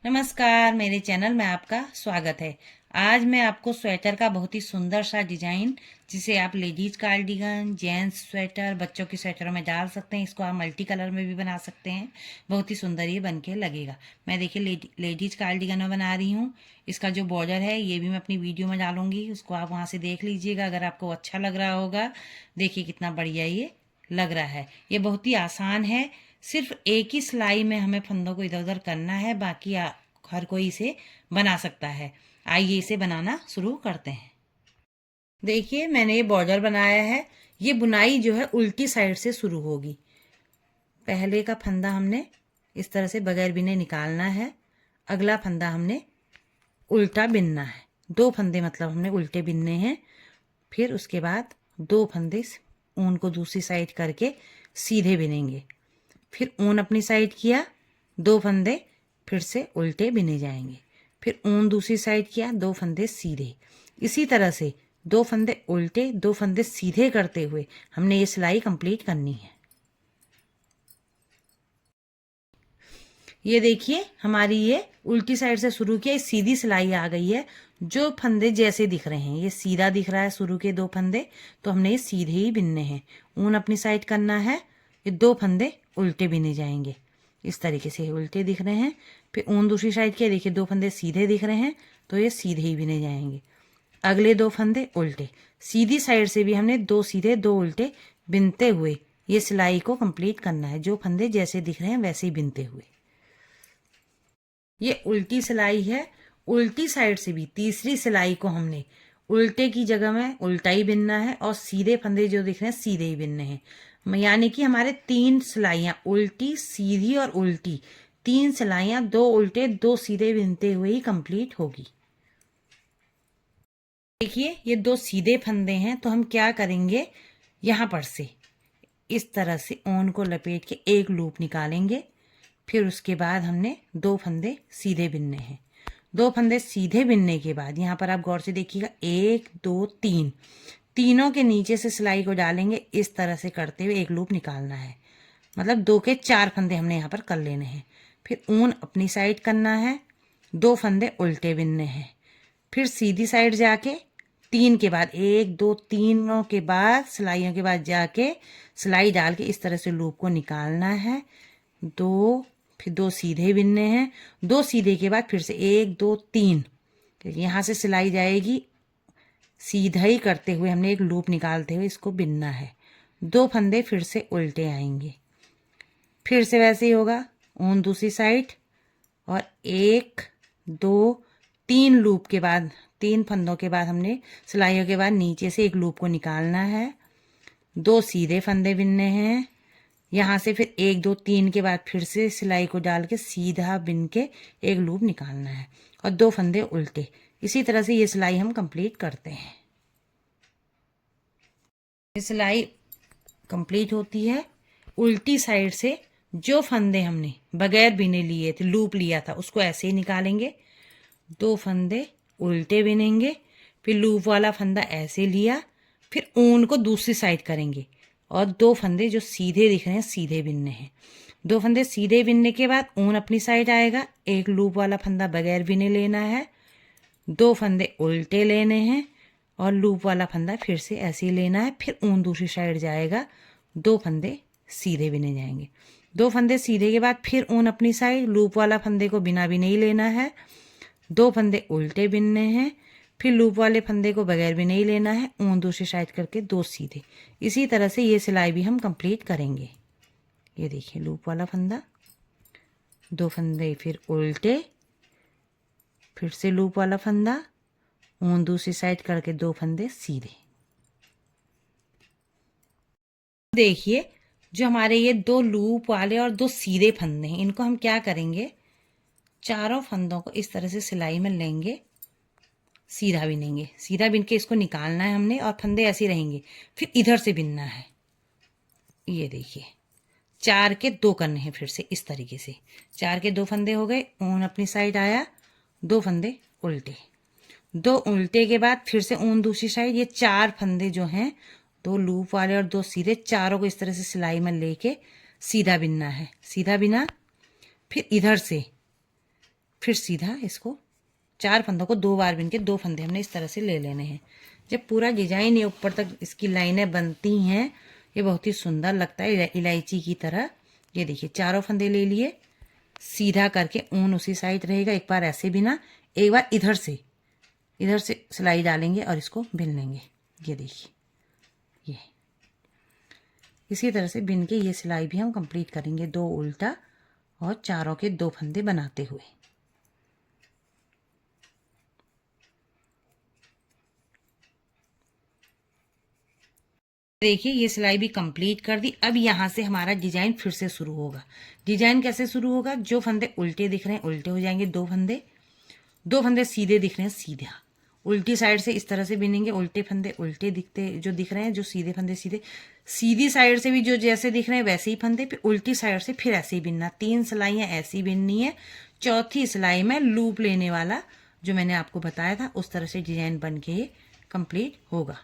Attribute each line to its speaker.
Speaker 1: नमस्कार, मेरे चैनल में आपका स्वागत है। आज मैं आपको स्वेटर का बहुत ही सुंदर सा डिजाइन, जिसे आप लेडीज कार्डिगन, जेंट्स स्वेटर, बच्चों की स्वेटरों में डाल सकते हैं। इसको आप मल्टी कलर में भी बना सकते हैं। बहुत ही सुंदर ये बन के लगेगा। मैं देखिए लेडीज कार्डिगन में बना रही हूँ। इसका जो बॉर्डर है ये भी मैं अपनी वीडियो में डालूंगी, उसको आप वहाँ से देख लीजिएगा अगर आपको अच्छा लग रहा होगा। देखिए कितना बढ़िया ये लग रहा है। ये बहुत ही आसान है। सिर्फ एक ही सिलाई में हमें फंदों को इधर उधर करना है, बाकी हर कोई इसे बना सकता है। आइए इसे बनाना शुरू करते हैं। देखिए मैंने ये बॉर्डर बनाया है। ये बुनाई जो है उल्टी साइड से शुरू होगी। पहले का फंदा हमने इस तरह से बगैर बिने निकालना है। अगला फंदा हमने उल्टा बिनना है। दो फंदे मतलब हमने उल्टे बिनने हैं। फिर उसके बाद दो फंदे ऊन को दूसरी साइड करके सीधे बिनेंगे। फिर ऊन अपनी साइड किया, दो फंदे फिर से उल्टे बिने जाएंगे। फिर ऊन दूसरी साइड किया, दो फंदे सीधे। इसी तरह से दो फंदे उल्टे, दो फंदे सीधे करते हुए हमने ये सिलाई कंप्लीट करनी है। ये देखिए हमारी ये उल्टी साइड से शुरू किया, सीधी सिलाई आ गई है। जो फंदे जैसे दिख रहे हैं, ये सीधा दिख रहा है शुरू के दो फंदे, तो हमने ये सीधे ही बिनने हैं। ऊन अपनी साइड करना है। ये दो फंदे उल्टे बिने जाएंगे। इस तरीके से उल्टे दिख रहे हैं। फिर ऊन दूसरी साइड के देखिए दो फंदे सीधे दिख रहे हैं, तो ये सीधे ही बिने जाएंगे। अगले दो फंदे उल्टे। सीधी साइड से भी हमने दो सीधे दो उल्टे बिनते हुए ये सिलाई को कंप्लीट करना है। जो फंदे जैसे दिख रहे हैं वैसे ही बिनते हुए। ये उल्टी सिलाई है। उल्टी साइड से भी तीसरी सिलाई को हमने उल्टे की जगह में उल्टा ही बिनना है, और सीधे फंदे जो दिख रहे हैं सीधे ही बिनने हैं। यानी कि हमारे तीन सिलाइयां, उल्टी, सीधी और उल्टी, तीन सिलाइयां दो उल्टे दो सीधे बिनते हुए ही कंप्लीट होगी। देखिए ये दो सीधे फंदे हैं, तो हम क्या करेंगे, यहां पर से इस तरह से ऊन को लपेट के एक लूप निकालेंगे। फिर उसके बाद हमने दो फंदे सीधे बिनने हैं। दो फंदे सीधे बिनने के बाद यहाँ पर आप गौर से देखिएगा, एक दो तीन, तीनों के नीचे से सिलाई को डालेंगे। इस तरह से करते हुए एक लूप निकालना है। मतलब दो के चार फंदे हमने यहाँ पर कर लेने हैं। फिर ऊन अपनी साइड करना है, दो फंदे उल्टे बिनने हैं। फिर सीधी साइड जाके तीन के बाद, एक दो तीनों के बाद सिलाइयों के बाद जाके सिलाई डाल के इस तरह से लूप को निकालना है। दो, फिर दो सीधे बिनने हैं। दो सीधे के बाद फिर से एक दो तीन, यहाँ से सिलाई जाएगी। सीधा ही करते हुए हमने एक लूप निकालते हुए इसको बिनना है। दो फंदे फिर से उल्टे आएंगे। फिर से वैसे ही होगा, ऊन दूसरी साइड, और एक दो तीन लूप के बाद, तीन फंदों के बाद हमने सिलाइयों के बाद नीचे से एक लूप को निकालना है। दो सीधे फंदे बिनने हैं। यहाँ से फिर एक दो तीन के बाद फिर से सिलाई को डाल के सीधा बिन के एक लूप निकालना है, और दो फंदे उल्टे। इसी तरह से ये सिलाई हम कंप्लीट करते हैं। ये सिलाई कंप्लीट होती है। उल्टी साइड से जो फंदे हमने बगैर बिने लिए थे, लूप लिया था, उसको ऐसे ही निकालेंगे। दो फंदे उल्टे बिनेंगे। फिर लूप वाला फंदा ऐसे लिया। फिर ऊन को दूसरी साइड करेंगे, और दो फंदे जो सीधे दिख रहे हैं सीधे बिनने हैं। दो फंदे सीधे बिनने के बाद ऊन अपनी साइड आएगा। एक लूप वाला फंदा बगैर बिने लेना है। दो फंदे उल्टे लेने हैं, और लूप वाला फंदा फिर से ऐसे ही लेना है। फिर ऊन दूसरी साइड जाएगा। दो फंदे सीधे बिने जाएंगे। दो फंदे सीधे के बाद फिर ऊन अपनी साइड, लूप वाला फंदे को बिना बिने ही लेना है। दो फंदे उल्टे बिनने हैं। फिर लूप वाले फंदे को बगैर भी नहीं लेना है। ऊन दूसरी साइड करके दो सीधे। इसी तरह से ये सिलाई भी हम कंप्लीट करेंगे। ये देखिए लूप वाला फंदा, दो फंदे फिर उल्टे, फिर से लूप वाला फंदा, ऊन दूसरी साइड करके दो फंदे सीधे। देखिए जो हमारे ये दो लूप वाले और दो सीधे फंदे हैं, इनको हम क्या करेंगे, चारों फंदों को इस तरह से सिलाई में लेंगे, सीधा बिनेंगे। सीधा बिन के इसको निकालना है हमने, और फंदे ऐसे रहेंगे। फिर इधर से बिनना है। ये देखिए चार के दो करने हैं। फिर से इस तरीके से चार के दो फंदे हो गए। ऊन अपनी साइड आया, दो फंदे उल्टे, दो उल्टे के बाद फिर से ऊन दूसरी साइड। ये चार फंदे जो हैं, दो लूप वाले और दो सीधे, चारों को इस तरह से सिलाई में लेके सीधा बिनना है। सीधा बिना, फिर इधर से फिर सीधा इसको 4 फंदों को 2 बार बिन के 2 फंदे हमने इस तरह से ले लेने हैं। जब पूरा डिजाइन ये ऊपर तक इसकी लाइनें बनती हैं, ये बहुत ही सुंदर लगता है इलायची की तरह। ये देखिए चारों फंदे ले लिए, सीधा करके ऊन उसी साइड रहेगा। एक बार ऐसे बिना, एक बार इधर से सिलाई डालेंगे और इसको बिन लेंगे। ये देखिए, ये इसी तरह से बिन के ये सिलाई भी हम कंप्लीट करेंगे, 2 उल्टा और चारों के 2 फंदे बनाते हुए। देखिए ये सिलाई भी कंप्लीट कर दी। अब यहाँ से हमारा डिजाइन फिर से शुरू होगा। डिजाइन कैसे शुरू होगा? जो फंदे उल्टे दिख रहे हैं उल्टे हो जाएंगे, 2 फंदे सीधे दिख रहे हैं सीधा, उल्टी साइड से इस तरह से बिनेंगे। उल्टे फंदे उल्टे जो दिख रहे हैं, जो सीधे फंदे सीधे, सीधी साइड से भी जो जैसे दिख रहे हैं वैसे ही फंदे, फिर उल्टी साइड से फिर ऐसे ही बिनना। 3 सिलाइयाँ ऐसी बिननी है। चौथी सिलाई में लूप लेने वाला जो मैंने आपको बताया था, उस तरह से डिजाइन बन के ये कंप्लीट होगा।